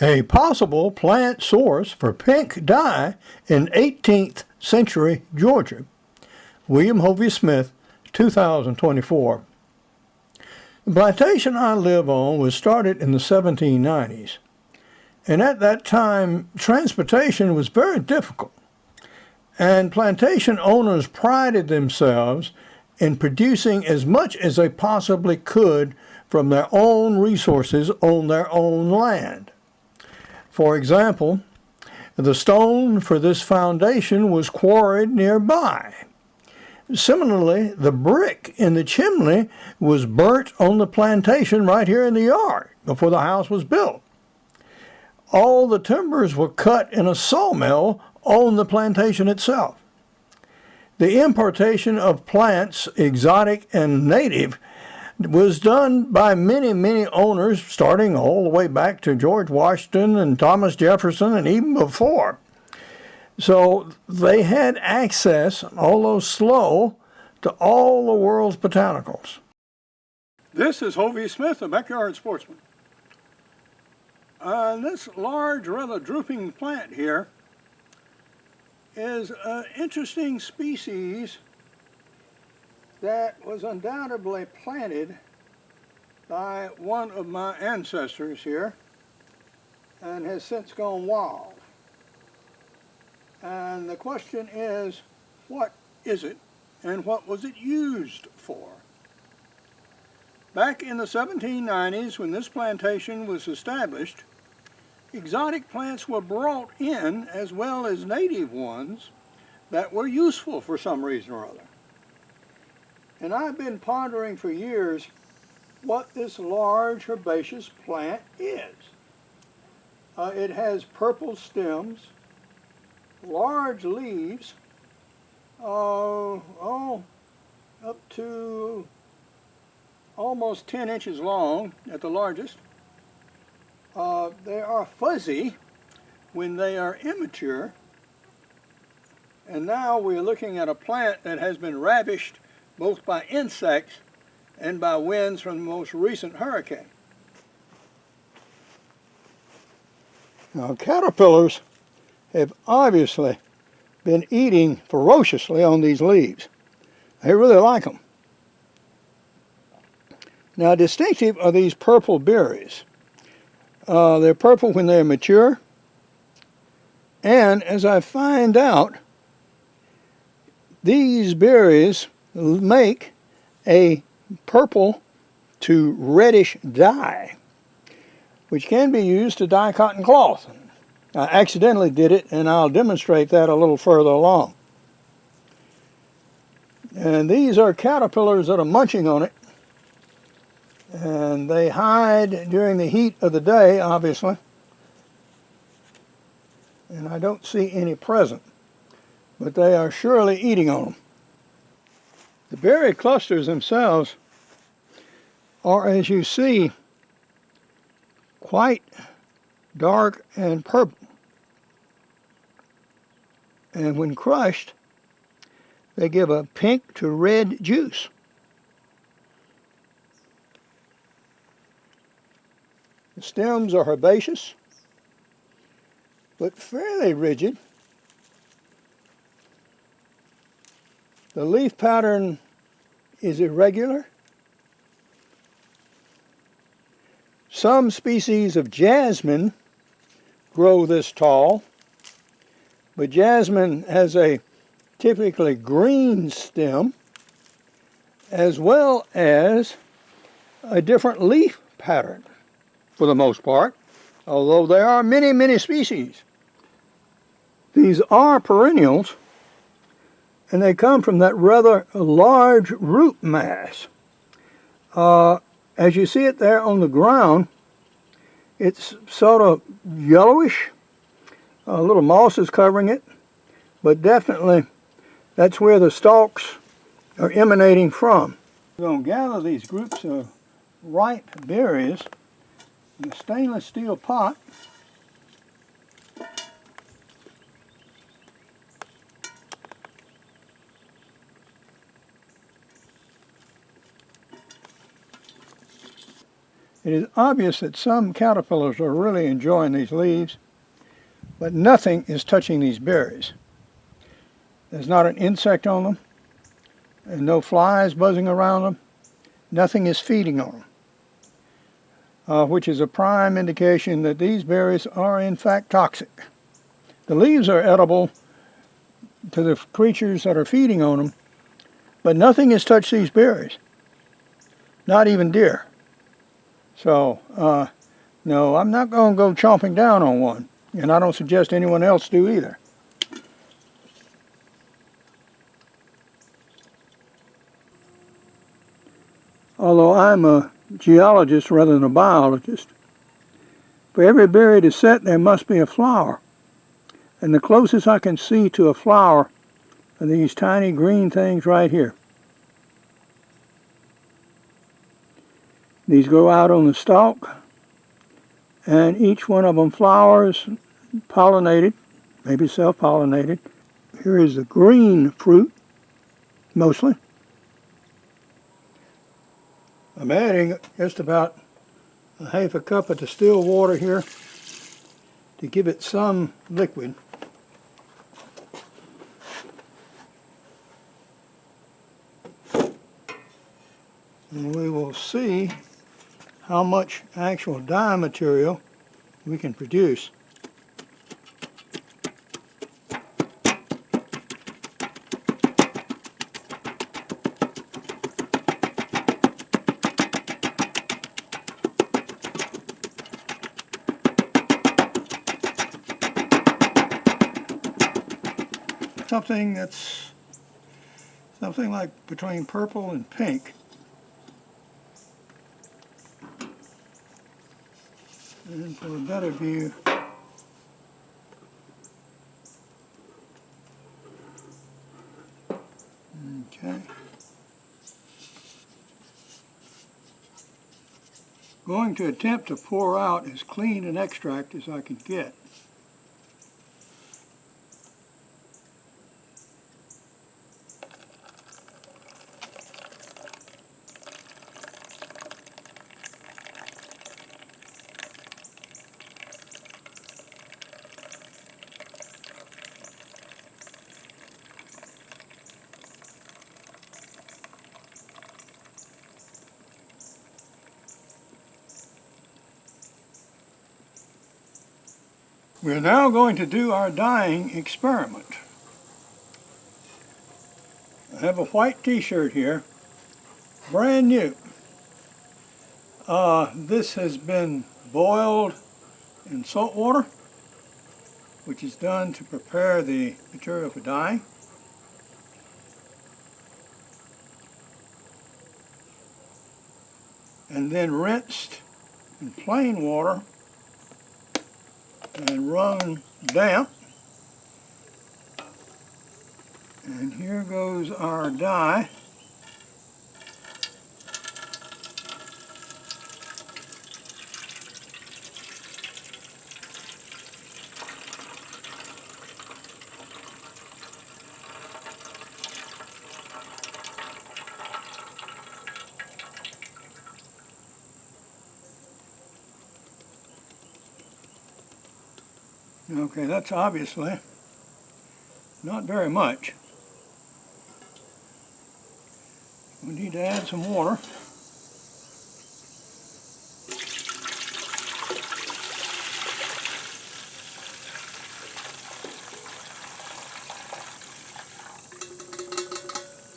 A possible plant source for pink dye in 18th century Georgia. William Hovey Smith, 2024. The plantation I live on was started in the 1790s, and at that time transportation was very difficult, and plantation owners prided themselves in producing as much as they possibly could from their own resources on their own land. For example, the stone for this foundation was quarried nearby. Similarly, the brick in the chimney was burnt on the plantation right here in the yard before the house was built. All the timbers were cut in a sawmill on the plantation itself. The importation of plants, exotic and native, was done by many owners, starting all the way back to George Washington and Thomas Jefferson and even before. So they had access, although slow, to all the world's botanicals. This is Hovey Smith, a backyard sportsman. This large, rather drooping plant here is an interesting species that was undoubtedly planted by one of my ancestors here and has since gone wild. And the question is, what is it and what was it used for? Back in the 1790s, when this plantation was established, exotic plants were brought in as well as native ones that were useful for some reason or other. And I've been pondering for years what this large herbaceous plant is. It has purple stems, large leaves, up to almost 10 inches long at the largest. They are fuzzy when they are immature. And now we're looking at a plant that has been ravished both by insects and by winds from the most recent hurricane. Now, caterpillars have obviously been eating ferociously on these leaves. They really like them. Now, distinctive are these purple berries. They're purple when they're mature, and as I find out, these berries make a purple to reddish dye, which can be used to dye cotton cloth. I accidentally did it, and I'll demonstrate that a little further along. And these are caterpillars that are munching on it, and they hide during the heat of the day, obviously, and I don't see any present, but they are surely eating on them. The berry clusters themselves are, as you see, quite dark and purple. And when crushed, they give a pink to red juice. The stems are herbaceous, but fairly rigid. The leaf pattern is irregular. Some species of jasmine grow this tall, but jasmine has a typically green stem as well as a different leaf pattern for the most part, although there are many species. These are perennials, and they come from that rather large root mass. As you see it there on the ground, it's sort of yellowish. A little moss is covering it, but definitely that's where the stalks are emanating from. We're going to gather these groups of ripe berries in a stainless steel pot. It is obvious that some caterpillars are really enjoying these leaves, but nothing is touching these berries. There's not an insect on them, and no flies buzzing around them. Nothing is feeding on them, which is a prime indication that these berries are in fact toxic. The leaves are edible to the creatures that are feeding on them, but nothing has touched these berries, not even deer. So, no, I'm not going to go chomping down on one, and I don't suggest anyone else do either. Although I'm a geologist rather than a biologist, for every berry to set there must be a flower. And the closest I can see to a flower are these tiny green things right here. These grow out on the stalk, and each one of them flowers, pollinated, maybe self-pollinated. Here is the green fruit, mostly. I'm adding just about a half a cup of distilled water here to give it some liquid. And we will see how much actual dye material we can produce. Something like between purple and pink. And for a better view, okay. Going to attempt to pour out as clean an extract as I can get. We're now going to do our dyeing experiment. I have a white t-shirt here, brand new. This has been boiled in salt water, which is done to prepare the material for dyeing. And then rinsed in plain water and run damp. And here goes our dye. Okay, that's obviously not very much. We need to add some water.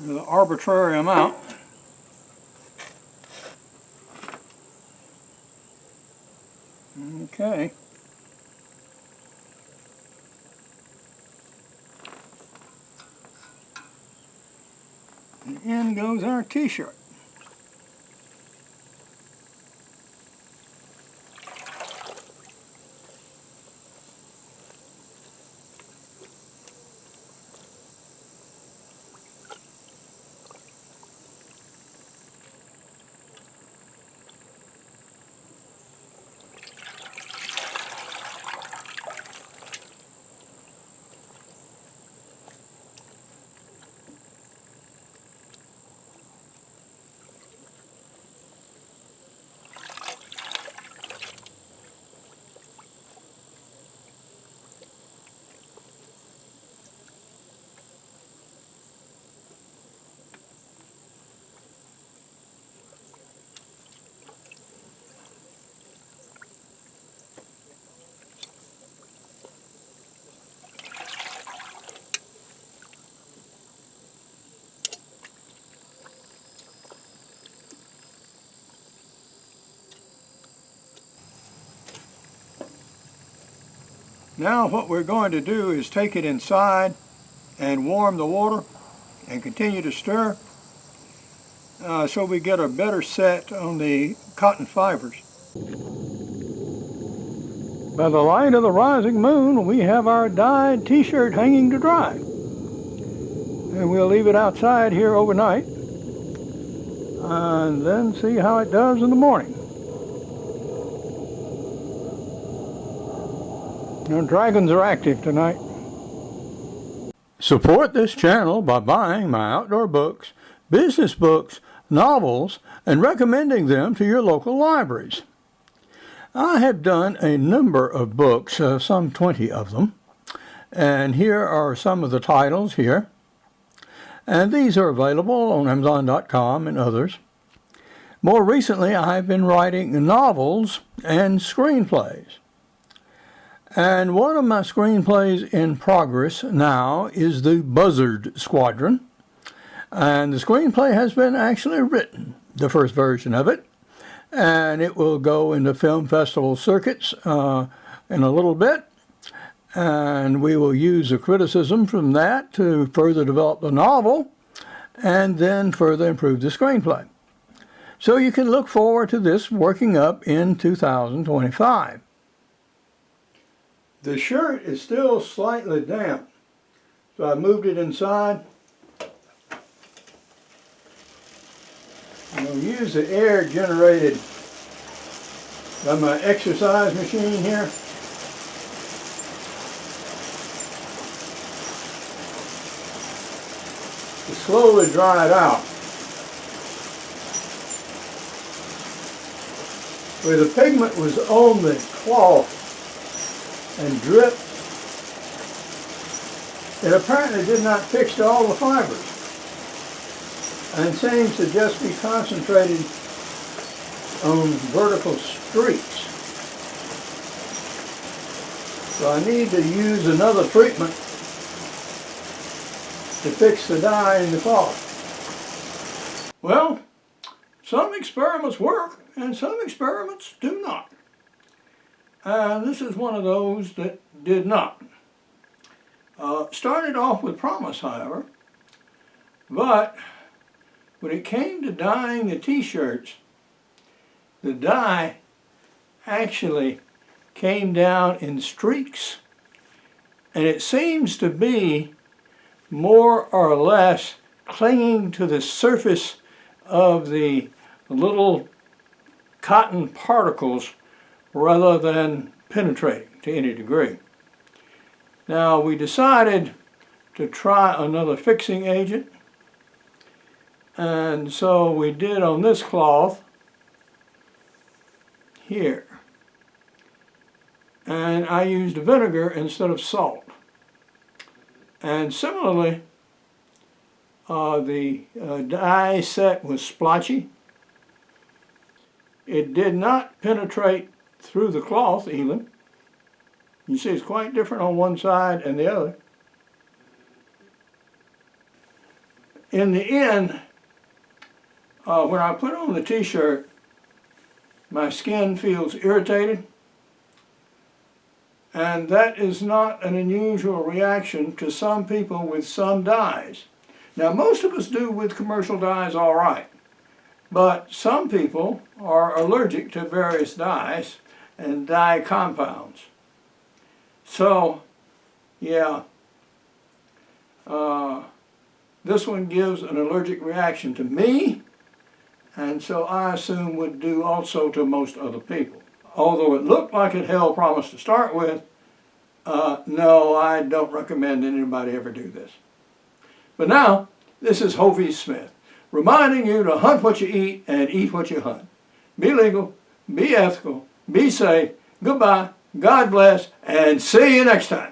With an arbitrary amount. Okay. And in goes our t-shirt. Now what we're going to do is take it inside and warm the water and continue to stir so we get a better set on the cotton fibers. By the light of the rising moon, we have our dyed t-shirt hanging to dry. And we'll leave it outside here overnight and then see how it does in the morning. The dragons are active tonight. Support this channel by buying my outdoor books, business books, novels, and recommending them to your local libraries. I have done a number of books, some 20 of them, and here are some of the titles here. And these are available on Amazon.com and others. More recently, I've been writing novels and screenplays. And one of my screenplays in progress now is The Buzzard Squadron. And the screenplay has been actually written, the first version of it. And it will go into film festival circuits in a little bit. And we will use the criticism from that to further develop the novel and then further improve the screenplay. So you can look forward to this working up in 2025. The shirt is still slightly damp, so I moved it inside. I'm going to use the air generated by my exercise machine here. To slowly dry it out. Where the pigment was on the cloth and dripped, it apparently did not fix to all the fibers and seems to just be concentrated on vertical streaks. So I need to use another treatment to fix the dye in the cloth. Well, some experiments work and some experiments do not. And this is one of those that did not. Started off with promise, however, but when it came to dyeing the t-shirts, the dye actually came down in streaks, and it seems to be more or less clinging to the surface of the little cotton particles rather than penetrating to any degree. Now we decided to try another fixing agent, and so we did on this cloth here, and I used vinegar instead of salt. And similarly, the dye set was splotchy. It did not penetrate through the cloth even. You see it's quite different on one side and the other. In the end, when I put on the t-shirt, my skin feels irritated, and that is not an unusual reaction to some people with some dyes. Now most of us do with commercial dyes all right, but some people are allergic to various dyes and dye compounds. So, yeah, this one gives an allergic reaction to me, and so I assume would do also to most other people. Although it looked like it held promise to start with, no, I don't recommend anybody ever do this. But now, this is Hovey Smith, reminding you to hunt what you eat and eat what you hunt. Be legal, be ethical, be safe, goodbye, God bless, and see you next time.